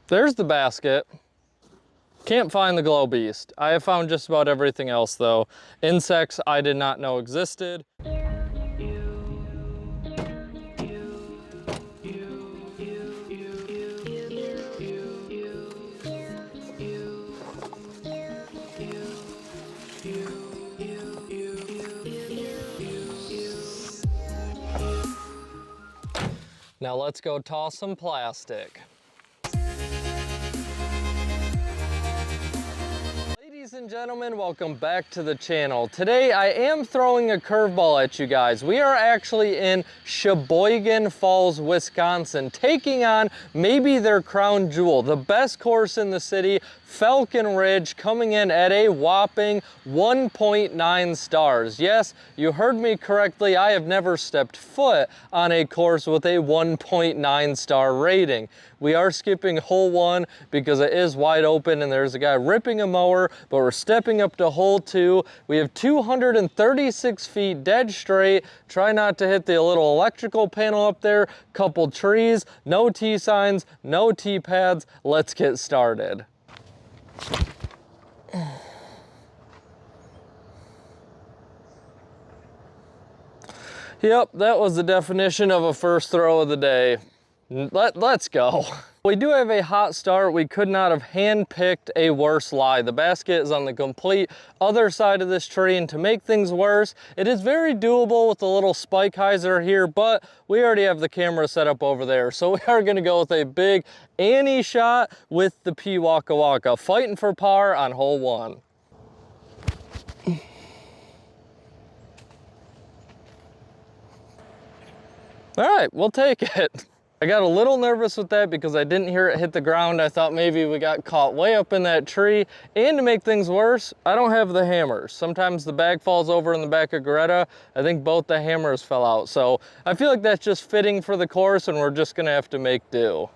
There's the basket. Can't find the glow beast. I have found just about everything else though. Insects I did not know existed. Now let's go toss some plastic. Ladies and gentlemen, welcome back to the channel. Today I am throwing a curveball at you guys. We are actually in Sheboygan Falls, Wisconsin, taking on maybe their crown jewel, the best course in the city, Falcon Ridge, coming in at a whopping 1.9 stars. Yes, you heard me correctly. I have never stepped foot on a course with a 1.9 star rating. We are skipping hole 1 because it is wide open and there's a guy ripping a mower, but we're stepping up to hole 2. We have 236 feet dead straight. Try not to hit the little electrical panel up there. Couple trees, no T signs, no T pads. Let's get started. Yep, that was the definition of a first throw of the day. Let's go. We do have a hot start. We could not have hand-picked a worse lie. The basket is on the complete other side of this tree, and to make things worse, it is very doable with the little spike hyzer here, but we already have the camera set up over there. So we are gonna go with a big Annie shot with the P Waka Waka, fighting for par on hole 1. All right, we'll take it. I got a little nervous with that because I didn't hear it hit the ground. I thought maybe we got caught way up in that tree. And to make things worse, I don't have the hammers. Sometimes the bag falls over in the back of Greta. I think both the hammers fell out. So I feel like that's just fitting for the course and we're just gonna have to make do.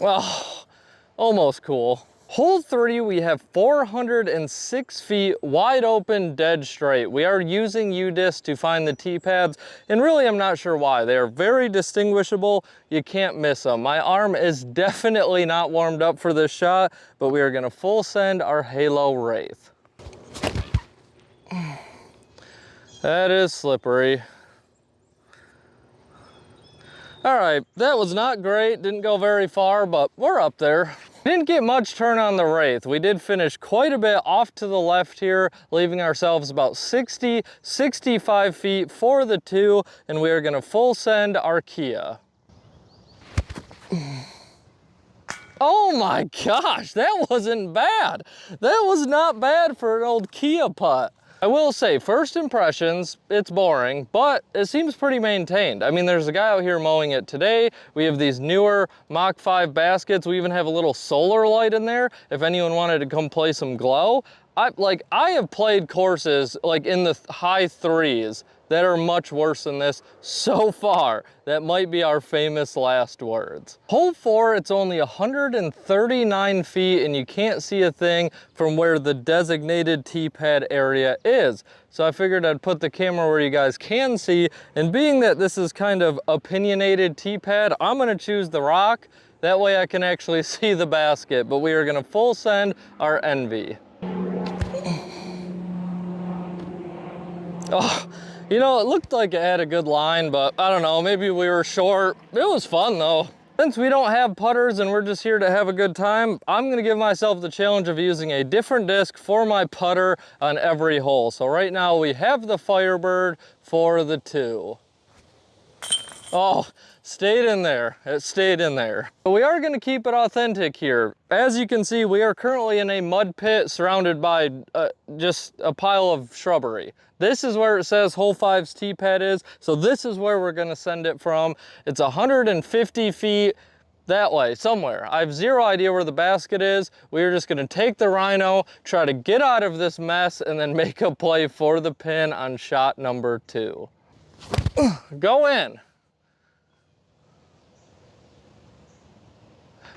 Well, almost cool. Hole 3, we have 406 feet wide open, dead straight. We are using Udisc to find the tee pads, and really I'm not sure why. They are very distinguishable. You can't miss them. My arm is definitely not warmed up for this shot, but we are gonna full send our Halo Wraith. That is slippery. All right, that was not great. Didn't go very far, but we're up there. Didn't get much turn on the Wraith. We did finish quite a bit off to the left here, leaving ourselves about 60, 65 feet for the 2, and we are gonna full send our Kia. Oh my gosh, that wasn't bad. That was not bad for an old Kia putt. I will say, first impressions, it's boring, but it seems pretty maintained. I mean, there's a guy out here mowing it today. We have these newer Mach 5 baskets. We even have a little solar light in there if anyone wanted to come play some glow. I have played courses like in the high 3s that are much worse than this so far. That might be our famous last words. Hole 4, it's only 139 feet and you can't see a thing from where the designated tee pad area is. So I figured I'd put the camera where you guys can see, and being that this is kind of opinionated tee pad, I'm gonna choose the rock. That way I can actually see the basket, but we are gonna full send our Envy. Oh, you know, it looked like it had a good line, but I don't know, maybe we were short. It was fun though. Since we don't have putters and we're just here to have a good time, I'm gonna give myself the challenge of using a different disc for my putter on every hole. So right now we have the Firebird for the 2. Oh, stayed in there. It stayed in there. But we are going to keep it authentic here. As you can see, we are currently in a mud pit surrounded by just a pile of shrubbery. This is where it says hole 5's tee pad is, so this is where we're going to send it from. It's 150 feet that way, somewhere. I have zero idea where the basket is. We're just going to take the Rhino, try to get out of this mess, and then make a play for the pin on shot number 2. Go in.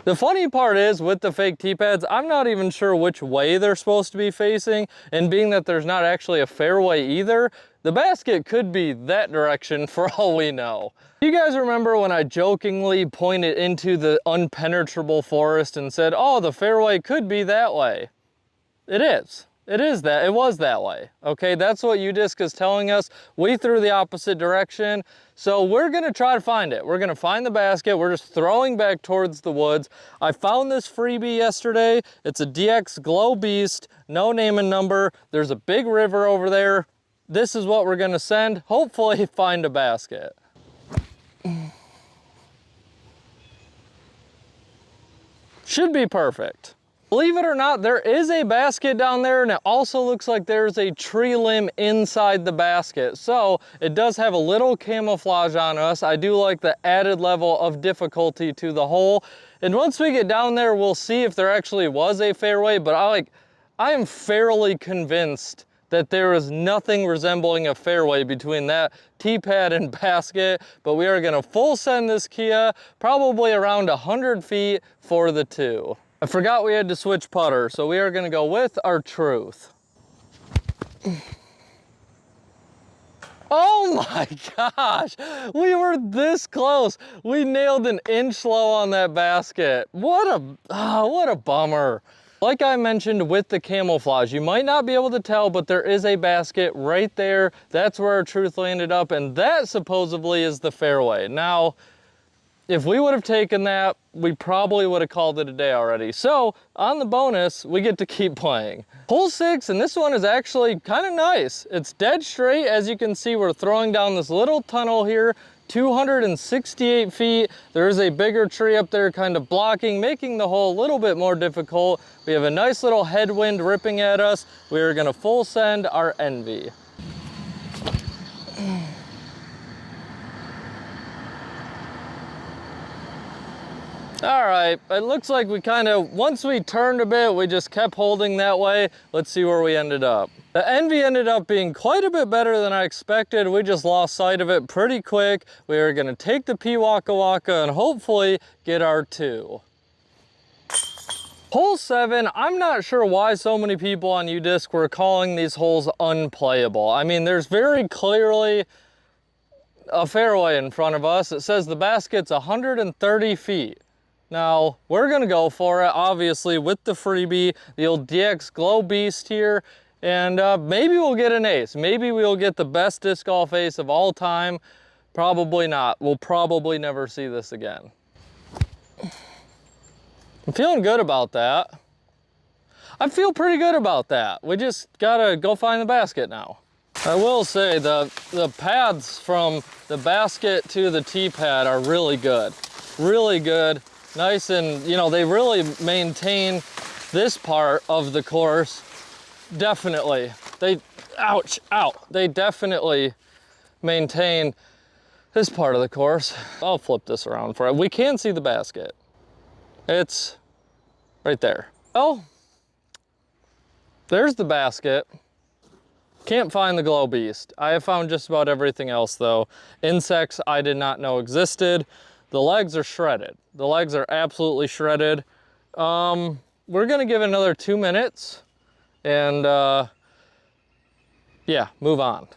The funny part is with the fake tee pads, I'm not even sure which way they're supposed to be facing, and being that there's not actually a fairway either, the basket could be that direction for all we know. You guys remember when I jokingly pointed into the unpenetrable forest and said, oh, the fairway could be that way? It is. It is that. It was that way. Okay, that's what Udisc is telling us. We threw the opposite direction. So we're gonna try to find it. We're gonna find the basket. We're just throwing back towards the woods. I found this freebie yesterday. It's a DX Glow Beast, no name and number. There's a big river over there. This is what we're gonna send. Hopefully find a basket. Should be perfect. Believe it or not, there is a basket down there, and it also looks like there's a tree limb inside the basket. So it does have a little camouflage on us. I do like the added level of difficulty to the hole. And once we get down there, we'll see if there actually was a fairway, but I am fairly convinced that there is nothing resembling a fairway between that tee pad and basket, but we are gonna full send this Kia probably around 100 feet for the two. I forgot we had to switch putter, so we are gonna go with our Truth. Oh my gosh, we were this close. We nailed an inch low on that basket. What a bummer. Like I mentioned with the camouflage, you might not be able to tell, but there is a basket right there. That's where our Truth landed up, and that supposedly is the fairway. Now, if we would have taken that, we probably would have called it a day already. So on the bonus, we get to keep playing. Hole 6, and this one is actually kind of nice. It's dead straight. As you can see, we're throwing down this little tunnel here, 268 feet. There is a bigger tree up there kind of blocking, making the hole a little bit more difficult. We have a nice little headwind ripping at us. We are gonna full send our Envy. All right, it looks like we once we turned a bit, we just kept holding that way. Let's see where we ended up. The Envy ended up being quite a bit better than I expected. We just lost sight of it pretty quick. We are gonna take the P Waka Waka and hopefully get our 2. Hole 7, I'm not sure why so many people on Udisc were calling these holes unplayable. I mean, there's very clearly a fairway in front of us. It says the basket's 130 feet. Now, we're gonna go for it, obviously, with the freebie, the old DX Glow Beast here, and maybe we'll get an ace. Maybe we'll get the best disc golf ace of all time. Probably not. We'll probably never see this again. I'm feeling good about that. I feel pretty good about that. We just gotta go find the basket now. I will say the pads from the basket to the tee pad are really good. Really good. Nice, and you know, they really maintain this part of the course. Definitely. They definitely maintain this part of the course. I'll flip this around for it. We can see the basket. It's right there. Oh, there's the basket. Can't find the Glow Beast. I have found just about everything else though. Insects I did not know existed. The legs are shredded. The legs are absolutely shredded. We're gonna give it another 2 minutes and yeah, move on.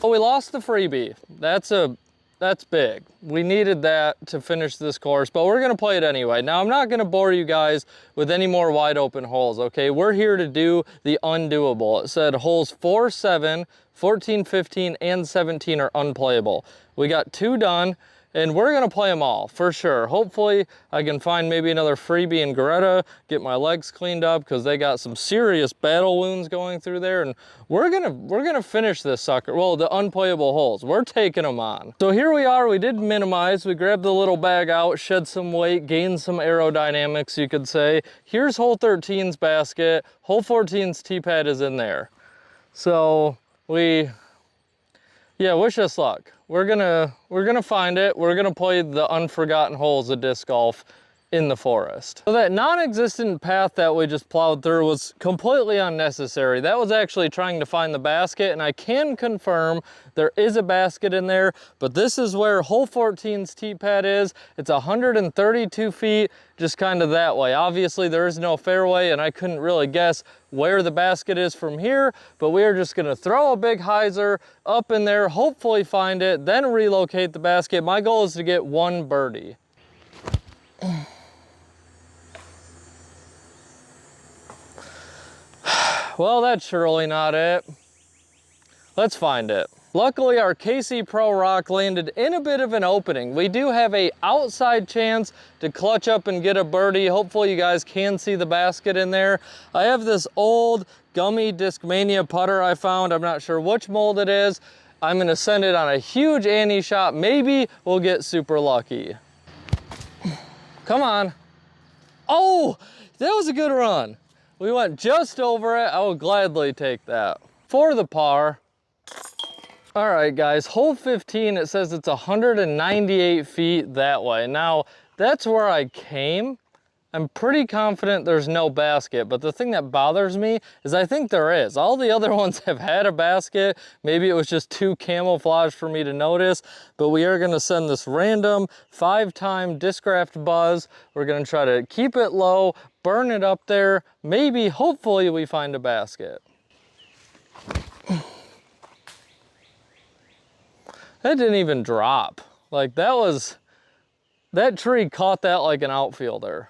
Oh, we lost the freebie. That's big. We needed that to finish this course, but we're gonna play it anyway. Now, I'm not gonna bore you guys with any more wide open holes, okay? We're here to do the undoable. It said holes 4, 7, 14, 15, and 17 are unplayable. We got 2 done, and we're gonna play them all, for sure. Hopefully, I can find maybe another freebie in Greta, get my legs cleaned up, because they got some serious battle wounds going through there, and we're gonna finish this sucker. Well, the unplayable holes, we're taking them on. So here we are, we did minimize, we grabbed the little bag out, shed some weight, gained some aerodynamics, you could say. Here's hole 13's basket, hole 14's tee pad is in there. So yeah, wish us luck. We're gonna find it. We're gonna play the unforgotten holes of disc golf, in the forest. So that non-existent path that we just plowed through was completely unnecessary. That was actually trying to find the basket, and I can confirm there is a basket in there, but this is where hole 14's tee pad is. It's 132 feet, just kind of that way. Obviously there is no fairway, and I couldn't really guess where the basket is from here, but we are just gonna throw a big hyzer up in there, hopefully find it, then relocate the basket. My goal is to get one birdie. Well, that's surely not it. Let's find it. Luckily, our KC Pro Rock landed in a bit of an opening. We do have an outside chance to clutch up and get a birdie. Hopefully you guys can see the basket in there. I have this old gummy Discmania putter I found. I'm not sure which mold it is. I'm gonna send it on a huge ante shot. Maybe we'll get super lucky. Come on. Oh, that was a good run. We went just over it. I will gladly take that. For the par. All right, guys, hole 15, it says it's 198 feet that way. Now, that's where I came. I'm pretty confident there's no basket, but the thing that bothers me is I think there is. All the other ones have had a basket. Maybe it was just too camouflaged for me to notice, but we are gonna send this random 5-time Discraft buzz. We're gonna try to keep it low, burn it up there. Maybe, hopefully we find a basket. That didn't even drop. Like that tree caught that like an outfielder.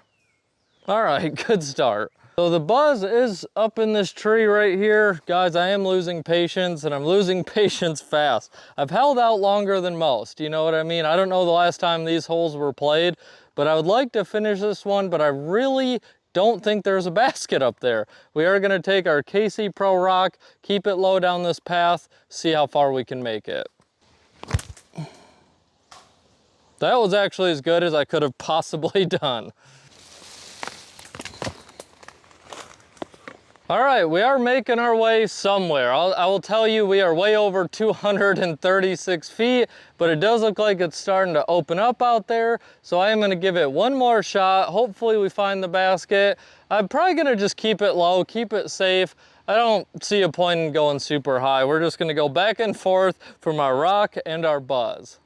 All right, good start. So the buzz is up in this tree right here. Guys, I am losing patience, and I'm losing patience fast. I've held out longer than most, you know what I mean? I don't know the last time these holes were played, but I would like to finish this one, but I really don't think there's a basket up there. We are gonna take our KC Pro Rock, keep it low down this path, see how far we can make it. That was actually as good as I could have possibly done. All right, we are making our way somewhere. I will tell you, we are way over 236 feet, but it does look like it's starting to open up out there. So I am gonna give it one more shot. Hopefully we find the basket. I'm probably gonna just keep it low, keep it safe. I don't see a point in going super high. We're just gonna go back and forth from our rock and our buzz.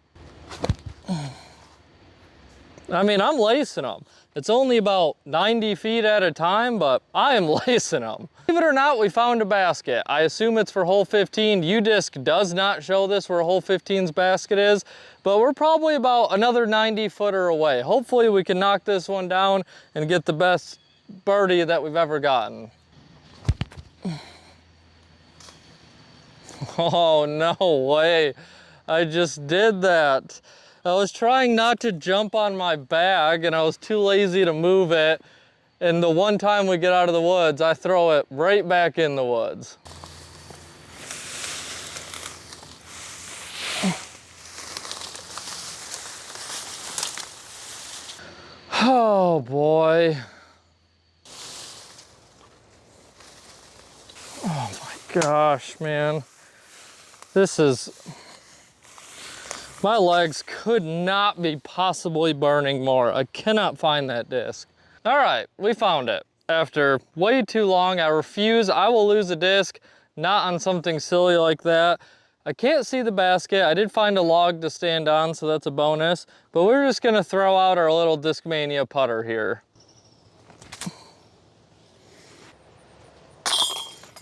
I mean, I'm lacing them. It's only about 90 feet at a time, but I am lacing them. Believe it or not, we found a basket. I assume it's for hole 15. Udisc does not show this where hole 15's basket is, but we're probably about another 90 footer away. Hopefully we can knock this one down and get the best birdie that we've ever gotten. Oh, no way. I just did that. I was trying not to jump on my bag, and I was too lazy to move it. And the one time we get out of the woods, I throw it right back in the woods. Oh boy. Oh my gosh, man. This is... My legs could not be possibly burning more. I cannot find that disc. All right, we found it. After way too long, I refuse. I will lose a disc, not on something silly like that. I can't see the basket. I did find a log to stand on, so that's a bonus. But we're just gonna throw out our little Discmania putter here.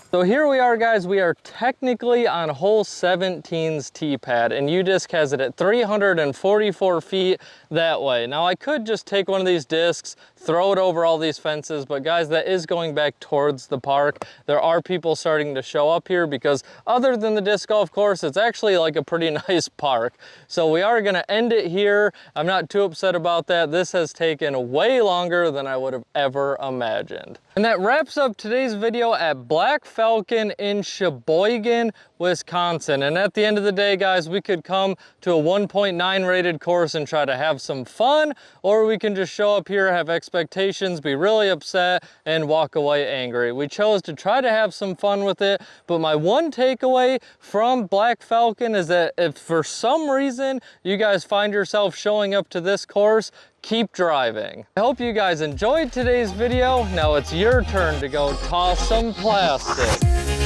So here we are, guys. We are technically on hole 17's tee pad, and Udisc has it at 344 feet that way. Now I could just take one of these discs, throw it over all these fences, but guys, that is going back towards the park. There are people starting to show up here because other than the disc golf course, it's actually like a pretty nice park. So we are gonna end it here. I'm not too upset about that. This has taken way longer than I would have ever imagined. And that wraps up today's video at Black Falcon in Sheboygan. Wisconsin. And at the end of the day, guys, we could come to a 1.9 rated course and try to have some fun, or we can just show up here, have expectations, be really upset, and walk away angry. We chose to try to have some fun with it, but my one takeaway from Black Falcon is that if for some reason you guys find yourself showing up to this course, keep driving. I hope you guys enjoyed today's video. Now it's your turn to go toss some plastic.